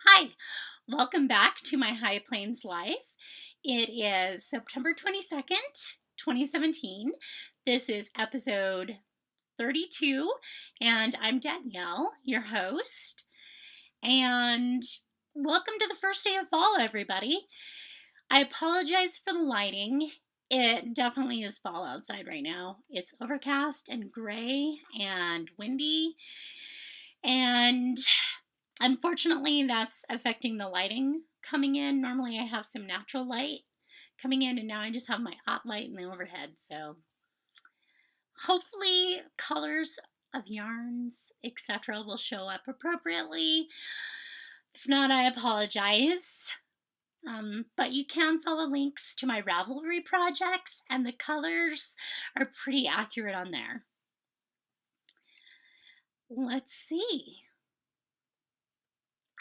Hi, welcome back to my High Plains life. It is September 22nd, 2017. This is episode 32, and I'm Danielle, your host. And welcome to the first day of fall, everybody. I apologize for the lighting. It definitely is fall outside right now. It's overcast and gray and windy, and unfortunately, that's affecting the lighting coming in. Normally, I have some natural light coming in, and now I just have my hot light in the overhead. So, hopefully, colors of yarns, etc., will show up appropriately. If not, I apologize. But you can follow links to my Ravelry projects, and the colors are pretty accurate on there. Let's see.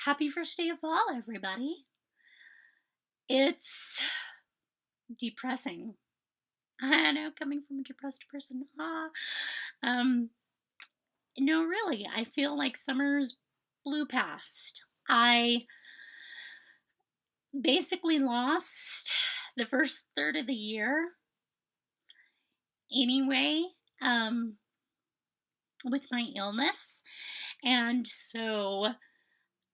Happy first day of fall, everybody. It's depressing. I know, coming from a depressed person. No, really, I feel like summer's blew past. I basically lost the first third of the year anyway, with my illness. And so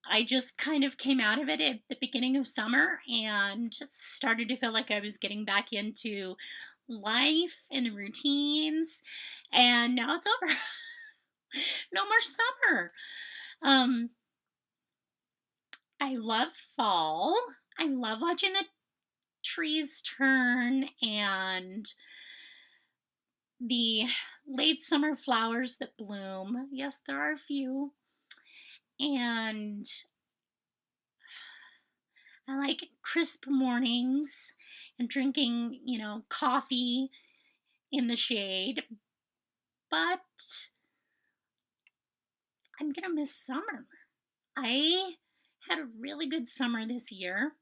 I just kind of came out of it at the beginning of summer and just started to feel like I was getting back into life and routines, and now it's over. No more summer. I love fall. I love watching the trees turn and the late summer flowers that bloom. Yes, there are a few. And I like crisp mornings and drinking, coffee in the shade. But I'm going to miss summer. I had a really good summer this year.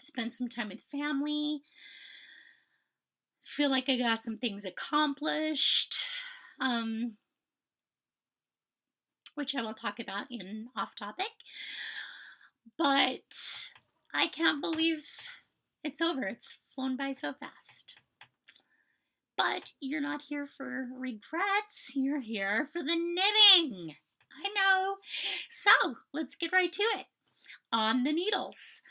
Spent some time with family. Feel like I got some things accomplished, which I will talk about in off topic. But I can't believe it's over. It's flown by so fast. But you're not here for regrets. You're here for the knitting. I know. So let's get right to it. On the needles,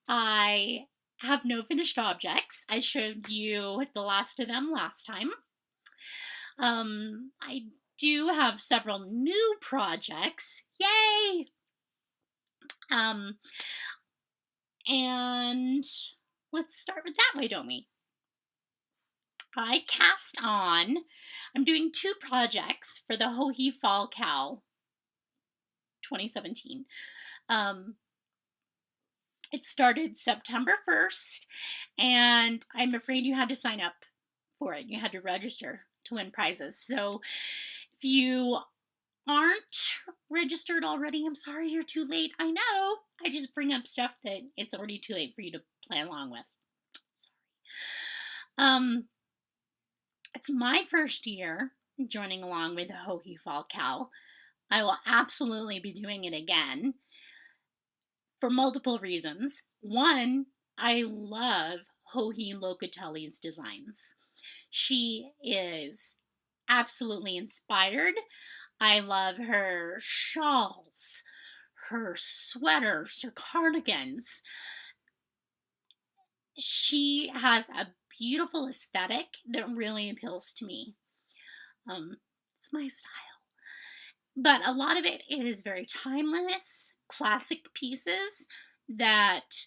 I have no finished objects. I showed you the last of them last time. I do have several new projects. Yay! And let's start with that way, don't we? I cast on. I'm doing two projects for the Hohi Fall Cal 2017. It started September 1st, and I'm afraid you had to sign up for it. You had to register to win prizes. So if you aren't registered already, I'm sorry you're too late. I know. I just bring up stuff that it's already too late for you to play along with. Sorry. It's my first year joining along with the Hohi Fall Cal. I will absolutely be doing it again for multiple reasons. One, I love Hohi Locatelli's designs. She is absolutely inspired. I love her shawls, her sweaters, her cardigans. She has a beautiful aesthetic that really appeals to me. It's my style. But a lot of it is very timeless, classic pieces that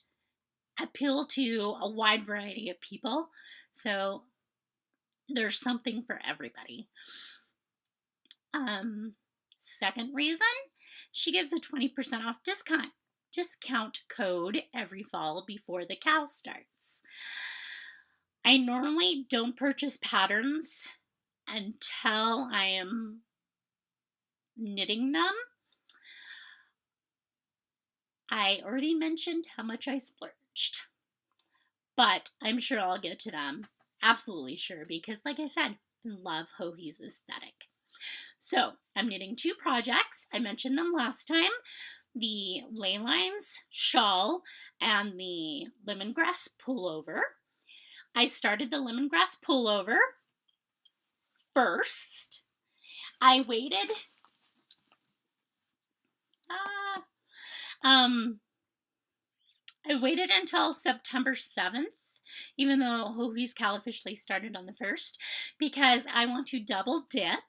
appeal to a wide variety of people. So there's something for everybody. Second reason, she gives a 20% off discount code every fall before the cal starts. I normally don't purchase patterns until I am knitting them. I already mentioned how much I splurged, but I'm sure I'll get to them. Absolutely sure, because like I said, I love Hohi's aesthetic. So I'm knitting two projects. I mentioned them last time. the ley lines shawl and the lemongrass pullover. I started the lemongrass pullover first. I waited until September 7th, even though Hohi's Cal officially started on the 1st, because I want to double dip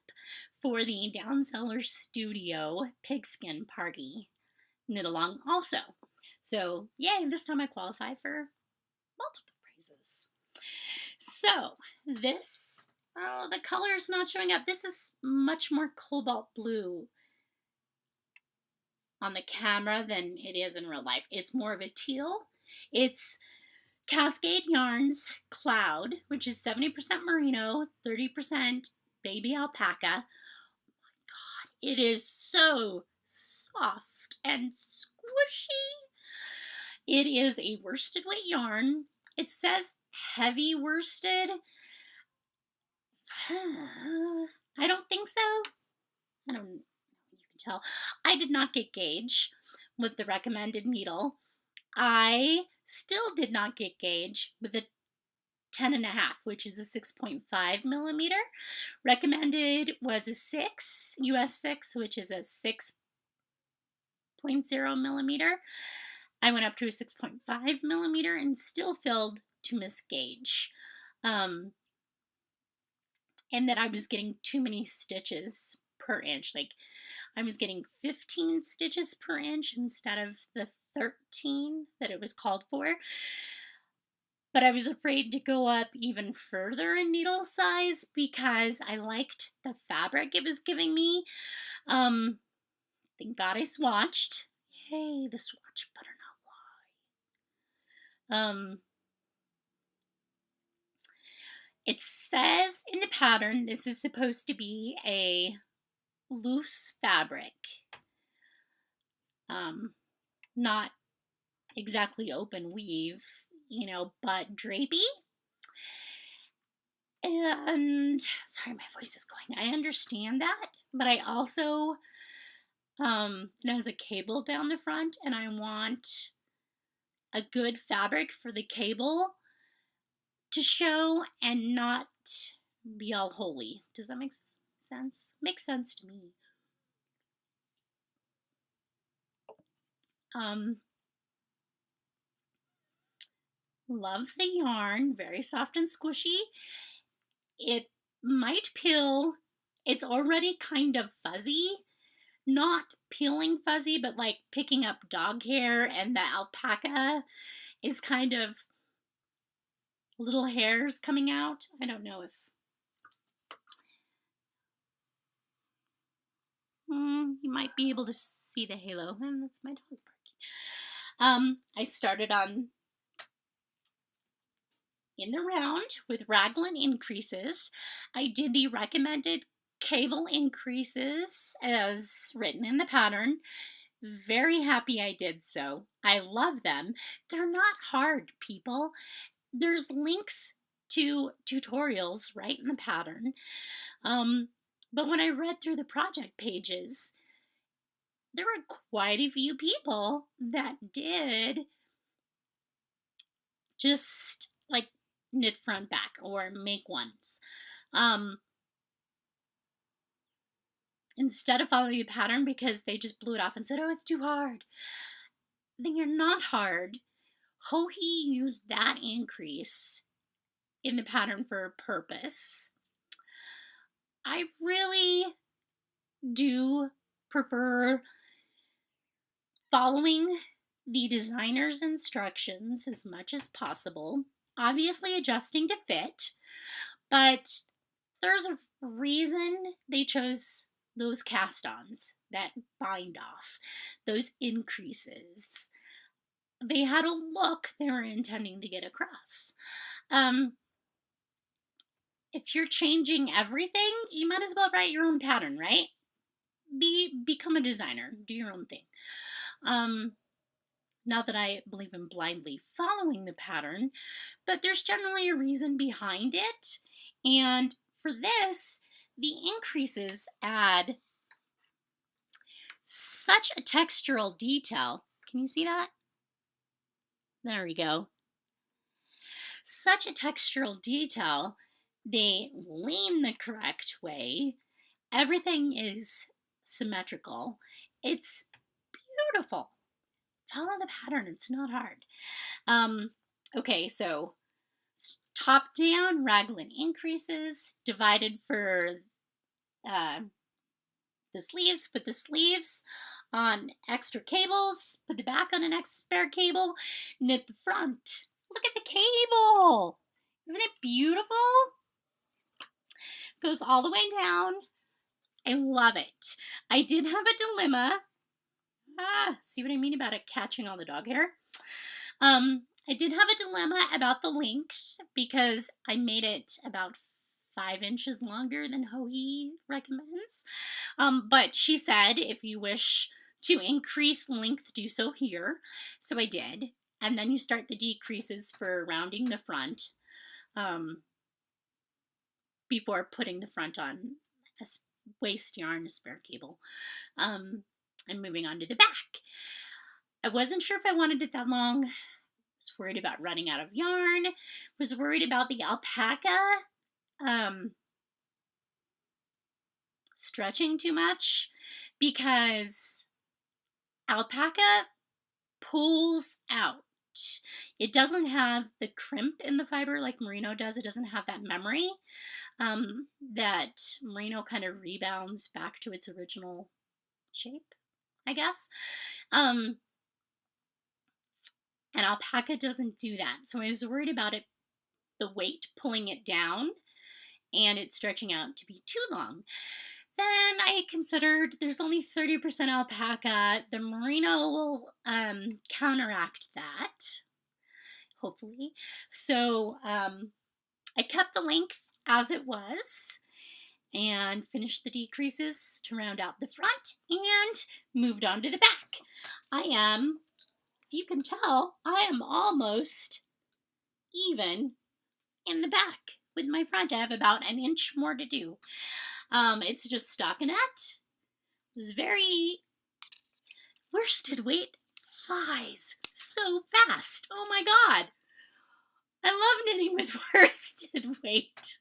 for the Down Cellar Studio pigskin party knit along also. So yay, this time I qualify for multiple prizes. So this, oh, the color is not showing up. This is much more cobalt blue on the camera than it is in real life. It's more of a teal. It's Cascade Yarns Cloud, which is 70% merino, 30% baby alpaca. Oh my God, it is so soft and squishy. It is a worsted weight yarn. It says heavy worsted. I don't think so. I don't know. You can tell. I did not get gauge with the recommended needle. I still did not get gauge with the 10.5, which is a 6.5 millimeter. Recommended was a 6, US 6, which is a 6.0 millimeter. I went up to a 6.5 millimeter and still failed to miss gauge. And that I was getting too many stitches per inch. Like I was getting 15 stitches per inch instead of the 13 that it was called for. But I was afraid to go up even further in needle size because I liked the fabric it was giving me. Thank God I swatched. Yay, the swatch better not lie. It says in the pattern this is supposed to be a loose fabric. Not exactly open weave, you know, but drapey. And sorry, my voice is going. I understand that, but I also it has a cable down the front, and I want a good fabric for the cable to show and not be all holy. Does that make sense? Makes sense to me. Love the yarn, very soft and squishy. It might peel. It's already kind of fuzzy. Not peeling fuzzy, but like picking up dog hair, and the alpaca is kind of little hairs coming out. I don't know if you might be able to see the halo. And that's my dog barking. I started on in the round with raglan increases. I did the recommended cable increases as written in the pattern. Very happy I did so. I love them. They're not hard, people. There's links to tutorials right in the pattern. But when I read through the project pages, there were quite a few people that did just like knit front back or make ones. Instead of following the pattern because they just blew it off and said, oh, it's too hard. They are not hard. Hohi used that increase in the pattern for a purpose. I really do prefer following the designer's instructions as much as possible, obviously adjusting to fit, but there's a reason they chose those cast-ons that bind off, those increases. They had a look they were intending to get across. If you're changing everything, you might as well write your own pattern, right? Become a designer, do your own thing. Not that I believe in blindly following the pattern, but there's generally a reason behind it. And for this, the increases add such a textural detail. Can you see that? There we go. Such a textural detail. They lean the correct way. Everything is symmetrical. It's beautiful. Follow the pattern. It's not hard. Okay, so top down raglan increases, divided for the sleeves. Put the sleeves on extra cables. Put the back on an extra spare cable. Knit the front. Look at the cable. Isn't it beautiful? Goes all the way down. I love it. I did have a dilemma. See what I mean about it catching all the dog hair? I did have a dilemma about the length because I made it about 5 inches longer than Hohi recommends. But she said if you wish to increase length, do so here. So I did. And then you start the decreases for rounding the front before putting the front on a waste yarn, a spare cable. And moving on to the back. I wasn't sure if I wanted it that long. I was worried about running out of yarn. Was worried about the alpaca stretching too much because alpaca pulls out. It doesn't have the crimp in the fiber like merino does. It doesn't have that memory that merino kind of rebounds back to its original shape, I guess. And alpaca doesn't do that. So I was worried about it, the weight pulling it down and it stretching out to be too long. Then I considered there's only 30% alpaca. The merino will counteract that, hopefully. So I kept the length as it was and finished the decreases to round out the front and moved on to the back. I am, if you can tell, I am almost even in the back with my front. I have about an inch more to do. It's just stockinette. It was very worsted weight flies so fast. Oh my god. I love knitting with worsted weight.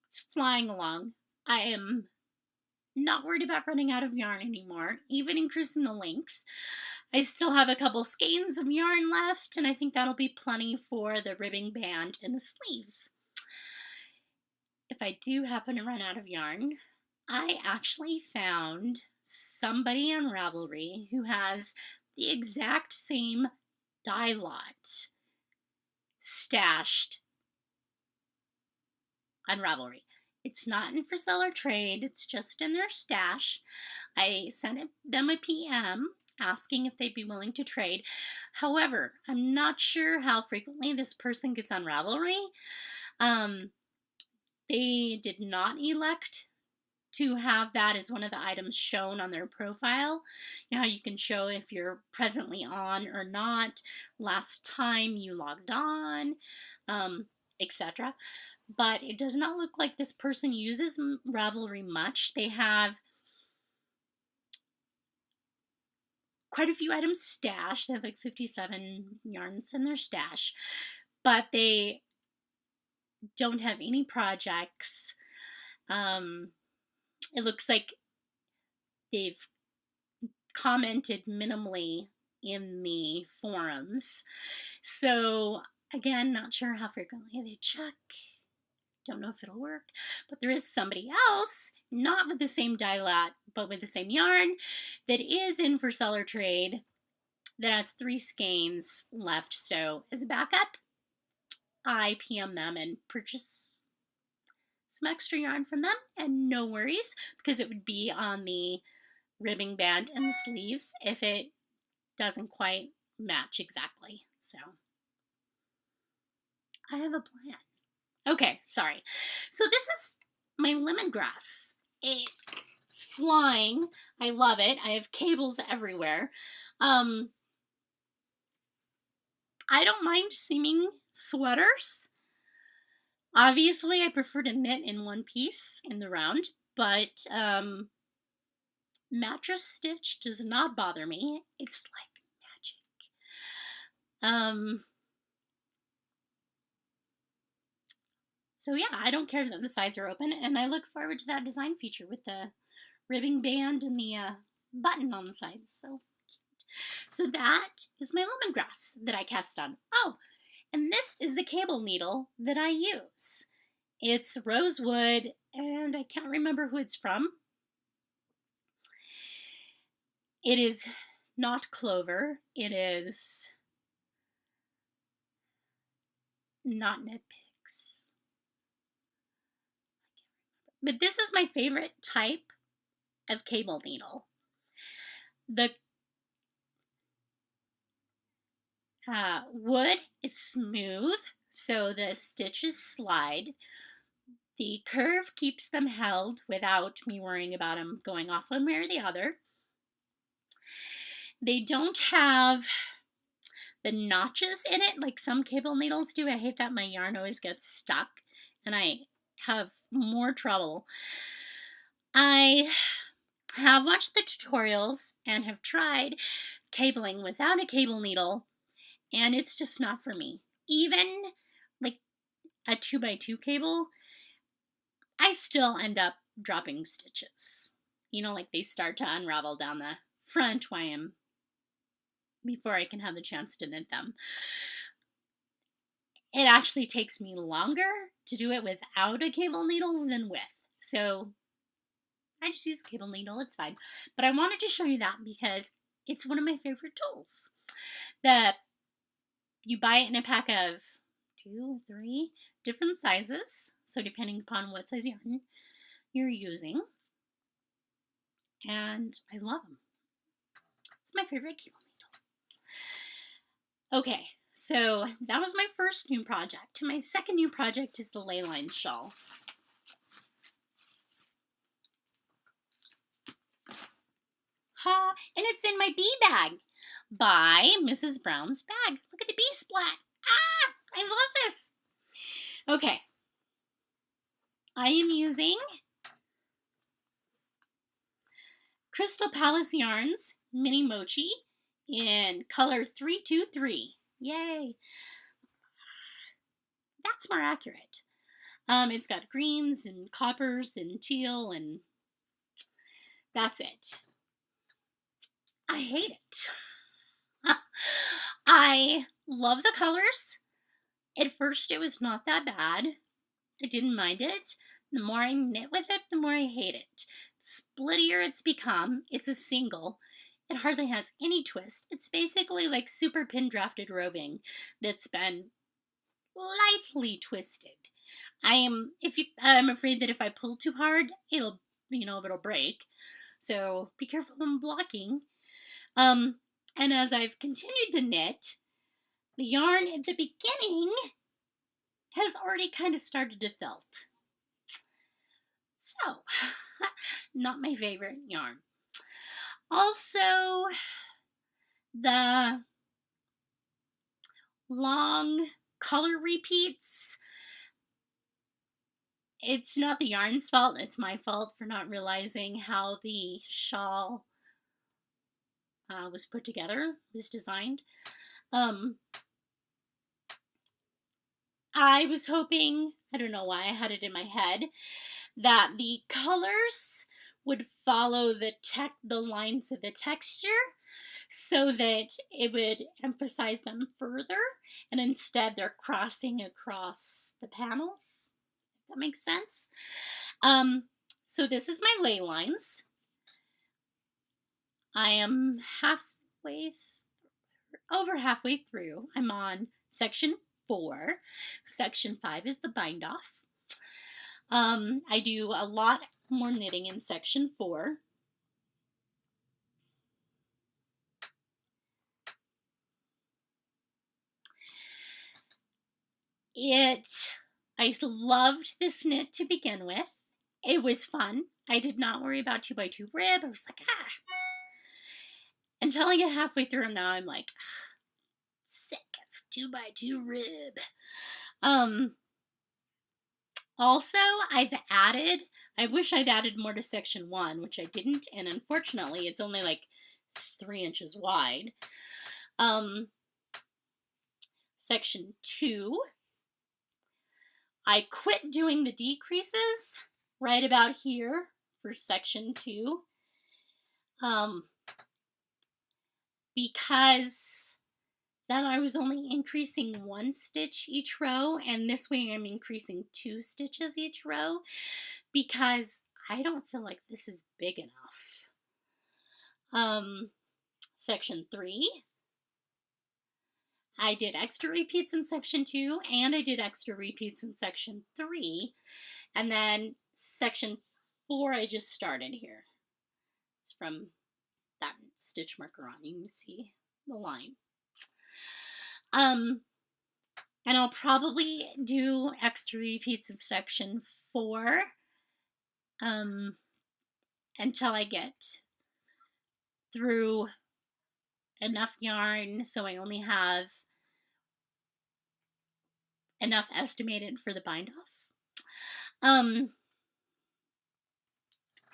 It's flying along. I am not worried about running out of yarn anymore, even increasing the length. I still have a couple skeins of yarn left, and I think that'll be plenty for the ribbing band and the sleeves. If I do happen to run out of yarn, I actually found somebody on Ravelry who has the exact same dye lot stashed on Ravelry. It's not in for sale or trade, it's just in their stash. I sent them a PM asking if they'd be willing to trade. However, I'm not sure how frequently this person gets on Ravelry. They did not elect to have that as one of the items shown on their profile. You know how you can show if you're presently on or not, last time you logged on, etc. But it does not look like this person uses Ravelry much. They have quite a few items stashed. They have like 57 yarns in their stash, but they don't have any projects. It looks like they've commented minimally in the forums. So again, not sure how frequently they check. Don't know if it'll work, but there is somebody else, not with the same dye lot, but with the same yarn, that is in for seller trade, that has 3 skeins left. So as a backup, I PM them and purchase some extra yarn from them, and no worries, because it would be on the ribbing band and the sleeves if it doesn't quite match exactly. So I have a plan. Okay, sorry. So this is my lemongrass. It's flying. I love it. I have cables everywhere. I don't mind seaming sweaters. Obviously, I prefer to knit in one piece in the round, but mattress stitch does not bother me. It's like magic. So yeah, I don't care that the sides are open, and I look forward to that design feature with the ribbing band and the button on the sides. So that is my lemongrass that I cast on. Oh, and this is the cable needle that I use. It's rosewood, and I can't remember who it's from. It is not clover. It is not Knit Picks. But this is my favorite type of cable needle. The wood is smooth, so the stitches slide. The curve keeps them held without me worrying about them going off one way or the other. They don't have the notches in it like some cable needles do. I hate that my yarn always gets stuck and I have more trouble. I have watched the tutorials and have tried cabling without a cable needle, and it's just not for me. Even like a 2x2 cable, I still end up dropping stitches. You know, like they start to unravel down the front before I can have the chance to knit them. It actually takes me longer to do it without a cable needle than with. So I just use a cable needle, it's fine. But I wanted to show you that because it's one of my favorite tools. You buy it in a pack of 2, 3 different sizes, so depending upon what size yarn you're using. And I love them. It's my favorite cable needle. Okay, so that was my first new project. My second new project is the ley line shawl. And it's in my bee bag by Mrs. Brown's Bag. Look at the bee splat. I love this. Okay. I am using Crystal Palace Yarns Mini Mochi in color 323. Yay. That's more accurate. It's got greens and coppers and teal, and that's it. I hate it. I love the colors. At first it was not that bad. I didn't mind it. The more I knit with it, the more I hate it. The splittier it's become. It's a single. It hardly has any twist. It's basically like super pin drafted roving that's been lightly twisted. I'm afraid that if I pull too hard, it'll break. So be careful when blocking. And as I've continued to knit, the yarn at the beginning has already kind of started to felt. So, not my favorite yarn. Also, the long color repeats. It's not the yarn's fault, it's my fault for not realizing how the shawl was put together, was designed. I was hoping, I don't know why I had it in my head, that the colors would follow the lines of the texture so that it would emphasize them further, and instead they're crossing across the panels. If that makes sense. So this is my ley lines. I am over halfway through. I'm on section 4. Section 5 is the bind off. I do a lot more knitting in section 4. I loved this knit to begin with. It was fun. I did not worry about 2x2 rib. I was like, Until I get halfway through, and now I'm like, sick of 2x2 rib. Also, I wish I'd added more to section 1, which I didn't, and unfortunately it's only like 3 inches wide. Section 2, I quit doing the decreases right about here for section 2, because then I was only increasing 1 stitch each row, and this way I'm increasing 2 stitches each row, because I don't feel like this is big enough. Section 3, I did extra repeats in section 2, and I did extra repeats in section 3, and then section 4 I just started here. It's from that stitch marker on. You can see the line. And I'll probably do extra repeats of section 4 until I get through enough yarn so I only have enough estimated for the bind off.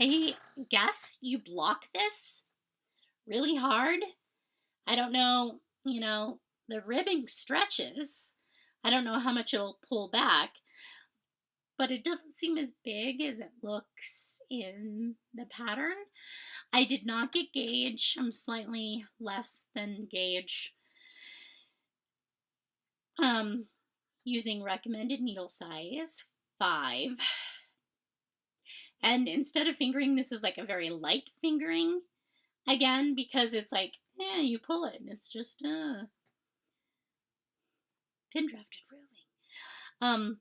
I guess you block this really hard. I don't know, the ribbing stretches. I don't know how much it'll pull back, but it doesn't seem as big as it looks in the pattern. I did not get gauge. I'm slightly less than gauge. Using recommended needle size 5. And instead of fingering, this is like a very light fingering again, because it's like, you pull it and it's just pin drafted roving.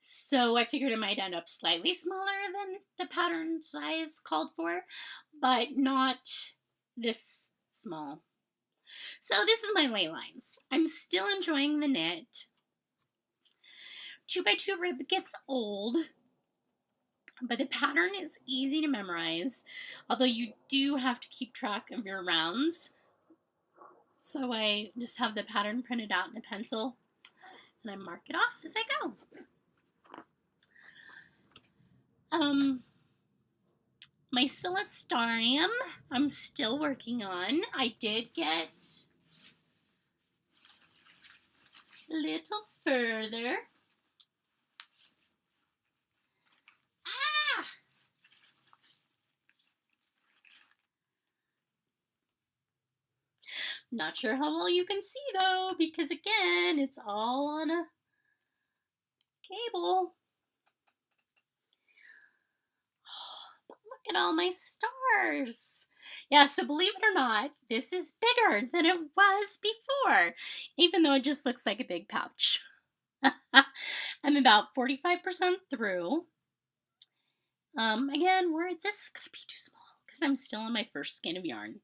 So I figured it might end up slightly smaller than the pattern size called for, but not this small. So this is my lay lines. I'm still enjoying the knit. 2x2 rib gets old, but the pattern is easy to memorize, although you do have to keep track of your rounds. So I just have the pattern printed out in a pencil and I mark it off as I go. My Silestarium, I'm still working on. I did get a little further. Not sure how well you can see though, because again, it's all on a cable. But look at all my stars. Yeah, so believe it or not, this is bigger than it was before, even though it just looks like a big pouch. I'm about 45% through. Again, worried this is gonna be too small because I'm still on my first skein of yarn.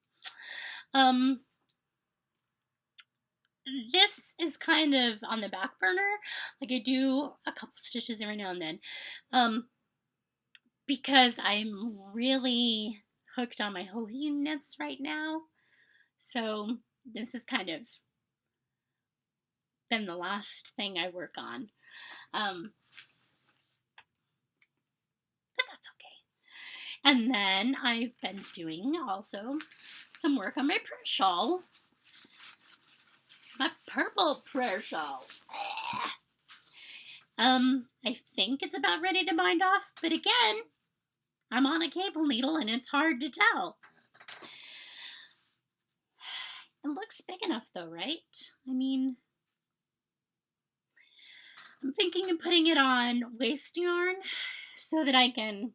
This is kind of on the back burner. Like I do a couple stitches every now and then, because I'm really hooked on my Hohi knits right now. So this has kind of been the last thing I work on. But that's okay. And then I've been doing also some work on my prayer shawl. My purple prayer shawl. I think it's about ready to bind off, but again, I'm on a cable needle and it's hard to tell. It looks big enough though, right? I mean, I'm thinking of putting it on waste yarn so that I can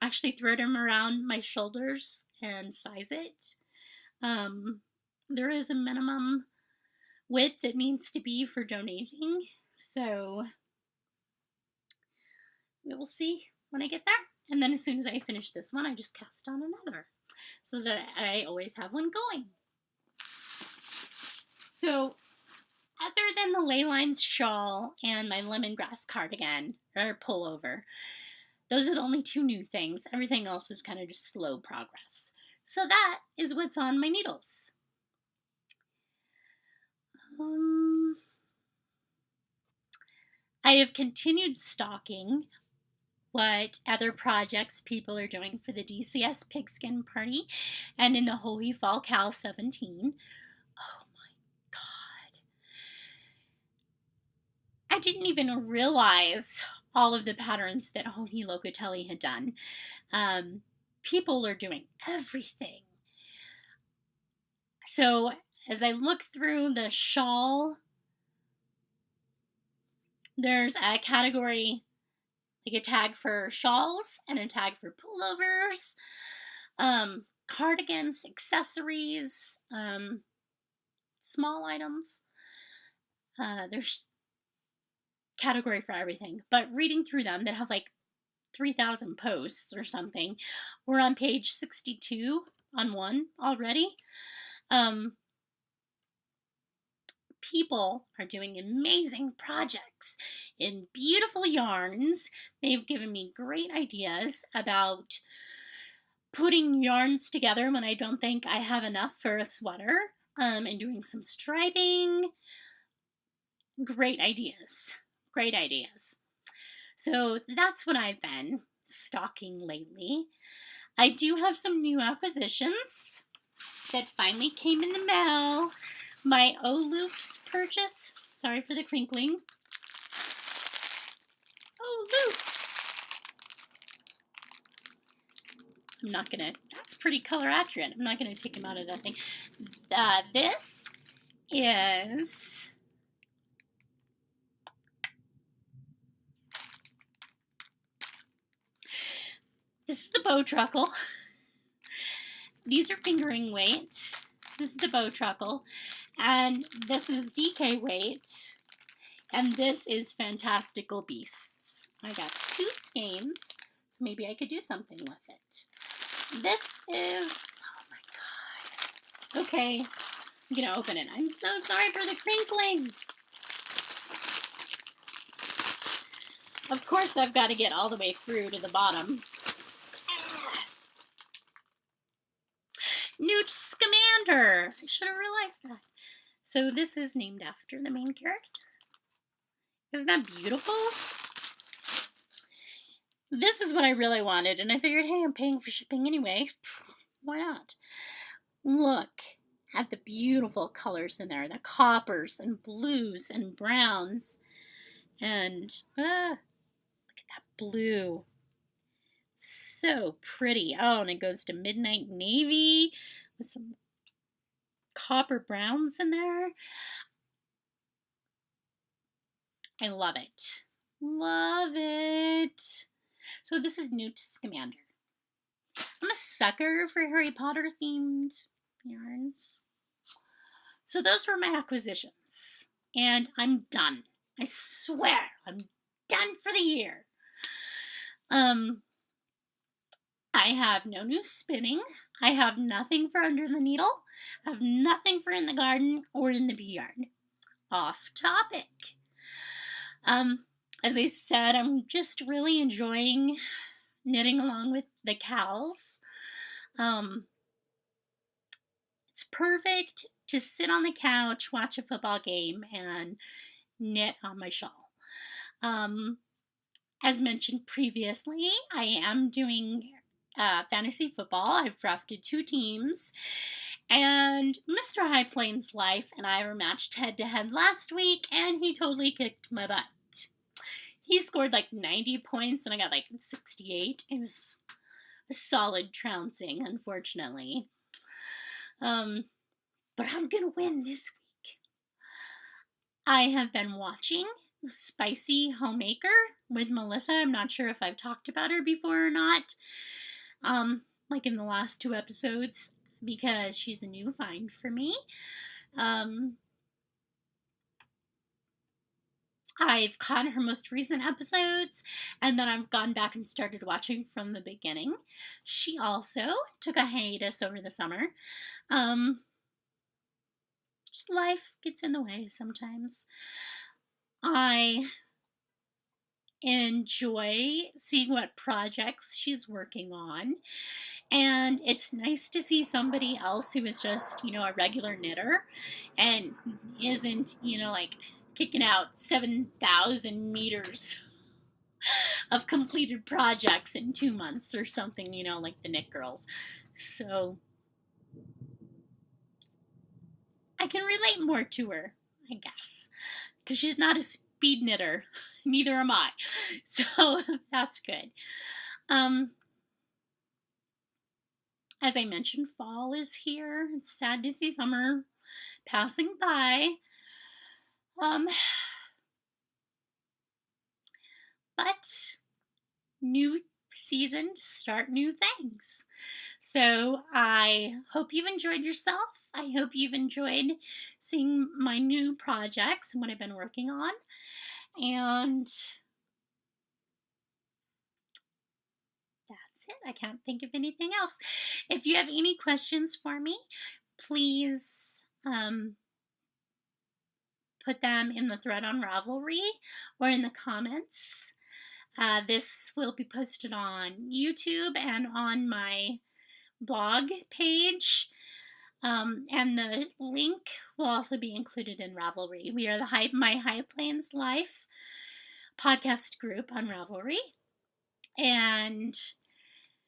actually thread them around my shoulders and size it. There is a minimum width that needs to be for donating, so we will see when I get there. And then as soon as I finish this one, I just cast on another so that I always have one going. So other than the Ley Lines shawl and my lemongrass cardigan or pullover, those are the only 2 new things. Everything else is kind of just slow progress. So that is what's on my needles. Um, I have continued stalking what other projects people are doing for the DCS Pigskin Party and in the Holy Fall Cal 17. Oh my God. I didn't even realize all of the patterns that Hohi Locatelli had done. People are doing everything. So as I look through the shawl, there's a category, like a tag for shawls and a tag for pullovers, cardigans, accessories, small items. There's category for everything. But reading through them that have like 3,000 posts or something, we're on page 62 on one already. People are doing amazing projects in beautiful yarns. They've given me great ideas about putting yarns together when I don't think I have enough for a sweater, and doing some striping. Great ideas. Great ideas. So that's what I've been stalking lately. I do have some new acquisitions that finally came in the mail. My O-Loops purchase. Sorry for the crinkling. O-Loops. I'm not gonna, that's pretty color accurate. I'm not gonna take them out of that thing. This is the bow truckle. These are fingering weight. This is the bow truckle. And this is DK weight. And this is Fantastical Beasts. I got 2 skeins, so maybe I could do something with it. This is, oh my God. Okay, I'm gonna open it. I'm so sorry for the crinkling. Of course, I've got to get all the way through to the bottom. Newt Scamander. I should have realized that. So this is named after the main character. Isn't that beautiful? This is what I really wanted, and I figured, hey, I'm paying for shipping anyway. Why not? Look at the beautiful colors in there. The coppers and blues and browns. And look at that blue. So pretty. Oh, and it goes to midnight navy with some copper browns in there. I love it. Love it. So this is Newt Scamander. I'm a sucker for Harry Potter themed yarns. So those were my acquisitions. And I'm done. I swear, I'm done for the year. I have no new spinning. I have nothing for under the needle. I have nothing for in the garden or in the bee yard. Off topic. As I said, I'm just really enjoying knitting along with the cows. It's perfect to sit on the couch, watch a football game, and knit on my shawl. As mentioned previously, I am doing fantasy football. I've drafted 2 teams, and Mr. High Plains Life and I were matched head-to-head last week, and he totally kicked my butt. He scored like 90 points, and I got like 68. It was a solid trouncing, unfortunately. But I'm gonna win this week. I have been watching Spicy Homemaker with Melissa. I'm not sure if I've talked about her before or not. Like in the last 2 episodes, because she's a new find for me. I've caught her most recent episodes, and then I've gone back and started watching from the beginning. She also took a hiatus over the summer. Just life gets in the way sometimes. I enjoy seeing what projects she's working on, And it's nice to see somebody else who is just, a regular knitter and isn't, like kicking out 7,000 meters of completed projects in 2 months or something, like the Knit Girls. So I can relate more to her, I guess, because she's not a speed knitter. Neither am I. So that's good. As I mentioned, fall is here. It's sad to see summer passing by. But new season to start new things. So I hope you've enjoyed yourself. I hope you've enjoyed seeing my new projects and what I've been working on. And that's it. I can't think of anything else. If you have any questions for me, please put them in the thread on Ravelry or in the comments. This will be posted on YouTube and on my blog page. And the link will also be included in Ravelry. We are my High Plains Life podcast group on Ravelry. And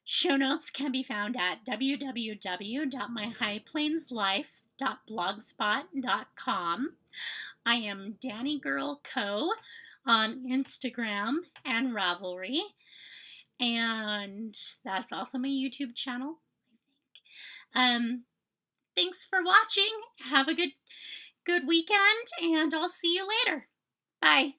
show notes can be found at www.myhighplainslife.blogspot.com. I am Danny Girl Co. on Instagram and Ravelry. And that's also my YouTube channel, I think. Thanks for watching. Have a good weekend, and I'll see you later. Bye.